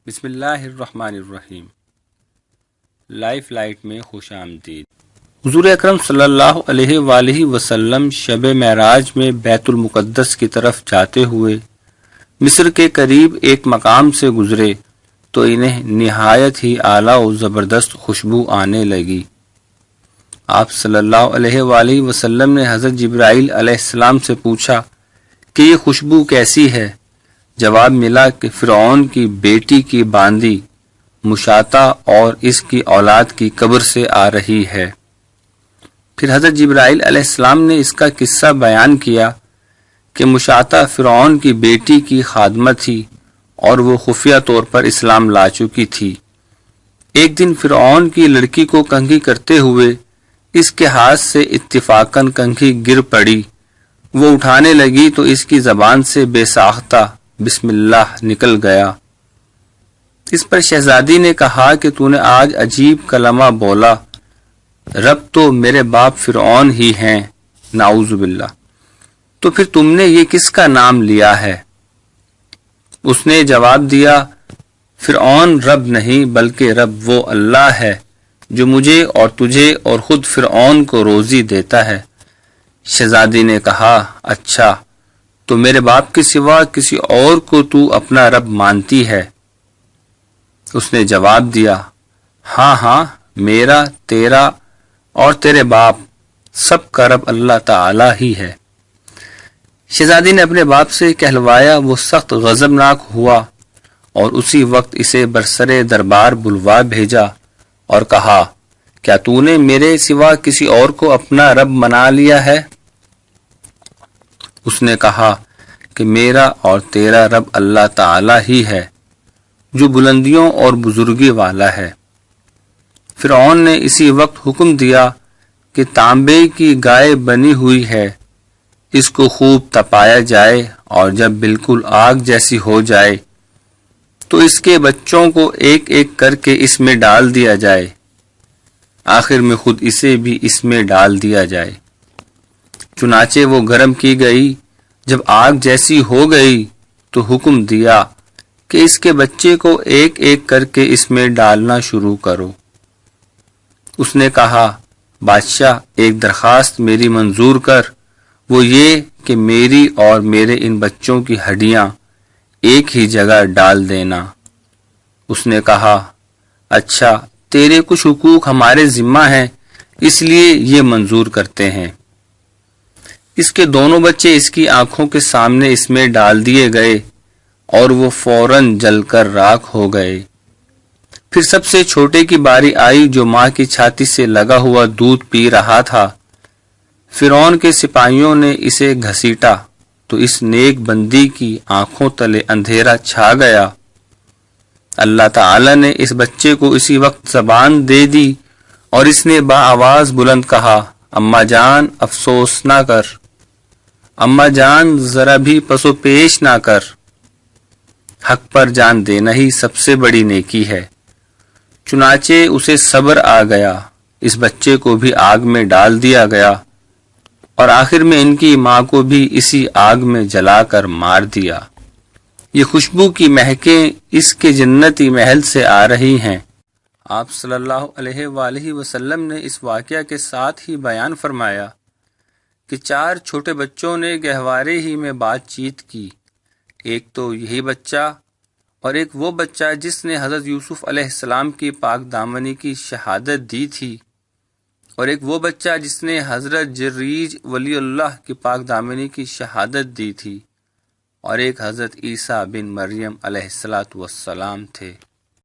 بسم اللہ الرحمن الرحیم۔ لائف لائٹ میں خوش آمدید۔ حضور اکرم صلی اللہ علیہ وآلہ وسلم شب معراج میں بیت المقدس کی طرف جاتے ہوئے مصر کے قریب ایک مقام سے گزرے تو انہیں نہایت ہی اعلیٰ و زبردست خوشبو آنے لگی۔ آپ صلی اللہ علیہ وآلہ وسلم نے حضرت جبرائیل علیہ السلام سے پوچھا کہ یہ خوشبو کیسی ہے؟ جواب ملا کہ فرعون کی بیٹی کی باندی مشاطہ اور اس کی اولاد کی قبر سے آ رہی ہے۔ پھر حضرت جبرائیل علیہ السلام نے اس کا قصہ بیان کیا کہ مشاطہ فرعون کی بیٹی کی خادمہ تھی اور وہ خفیہ طور پر اسلام لا چکی تھی۔ ایک دن فرعون کی لڑکی کو کنگھی کرتے ہوئے اس کے ہاتھ سے اتفاقاً کنگھی گر پڑی۔ وہ اٹھانے لگی تو اس کی زبان سے بے ساختہ بسم اللہ نکل گیا۔ اس پر شہزادی نے کہا کہ تو نے آج عجیب کلمہ بولا، رب تو میرے باپ فرعون ہی ہیں، نعوذ باللہ، تو پھر تم نے یہ کس کا نام لیا ہے؟ اس نے جواب دیا، فرعون رب نہیں بلکہ رب وہ اللہ ہے جو مجھے اور تجھے اور خود فرعون کو روزی دیتا ہے۔ شہزادی نے کہا، اچھا تو میرے باپ کے سوا کسی اور کو تو اپنا رب مانتی ہے؟ اس نے جواب دیا، ہاں ہاں، میرا، تیرا اور تیرے باپ سب کا رب اللہ تعالی ہی ہے۔ شہزادی نے اپنے باپ سے کہلوایا، وہ سخت غضبناک ہوا اور اسی وقت اسے برسر دربار بلوا بھیجا اور کہا، کیا تو نے میرے سوا کسی اور کو اپنا رب بنا لیا ہے؟ اس نے کہا کہ میرا اور تیرا رب اللہ تعالی ہی ہے جو بلندیوں اور بزرگی والا ہے۔ فرعون نے اسی وقت حکم دیا کہ تانبے کی گائے بنی ہوئی ہے، اس کو خوب تپایا جائے اور جب بالکل آگ جیسی ہو جائے تو اس کے بچوں کو ایک ایک کر کے اس میں ڈال دیا جائے، آخر میں خود اسے بھی اس میں ڈال دیا جائے۔ چنانچہ وہ گرم کی گئی، جب آگ جیسی ہو گئی تو حکم دیا کہ اس کے بچے کو ایک ایک کر کے اس میں ڈالنا شروع کرو۔ اس نے کہا، بادشاہ ایک درخواست میری منظور کر، وہ یہ کہ میری اور میرے ان بچوں کی ہڈیاں ایک ہی جگہ ڈال دینا۔ اس نے کہا، اچھا تیرے کچھ حقوق ہمارے ذمہ ہیں اس لیے یہ منظور کرتے ہیں۔ اس کے دونوں بچے اس کی آنکھوں کے سامنے اس میں ڈال دیے گئے اور وہ فوراً جل کر راکھ ہو گئے۔ پھر سب سے چھوٹے کی باری آئی جو ماں کی چھاتی سے لگا ہوا دودھ پی رہا تھا۔ فرعون کے سپاہیوں نے اسے گھسیٹا تو اس نیک بندی کی آنکھوں تلے اندھیرا چھا گیا۔ اللہ تعالی نے اس بچے کو اسی وقت زبان دے دی اور اس نے بآواز بلند کہا، اماں جان افسوس نہ کر، اماں جان ذرا بھی پس و پیش نہ کر، حق پر جان دینا ہی سب سے بڑی نیکی ہے۔ چنانچہ اسے صبر آ گیا، اس بچے کو بھی آگ میں ڈال دیا گیا اور آخر میں ان کی ماں کو بھی اسی آگ میں جلا کر مار دیا۔ یہ خوشبو کی مہکیں اس کے جنتی محل سے آ رہی ہیں۔ آپ صلی اللہ علیہ وآلہ وسلم نے اس واقعہ کے ساتھ ہی بیان فرمایا کہ 4 چھوٹے بچوں نے گہوارے ہی میں بات چیت کی، ایک تو یہی بچہ اور ایک وہ بچہ جس نے حضرت یوسف علیہ السلام کی پاک دامنی کی شہادت دی تھی، اور ایک وہ بچہ جس نے حضرت جریج ولی اللہ کی پاک دامنی کی شہادت دی تھی، اور ایک حضرت عیسیٰ بن مریم علیہ السلام تھے۔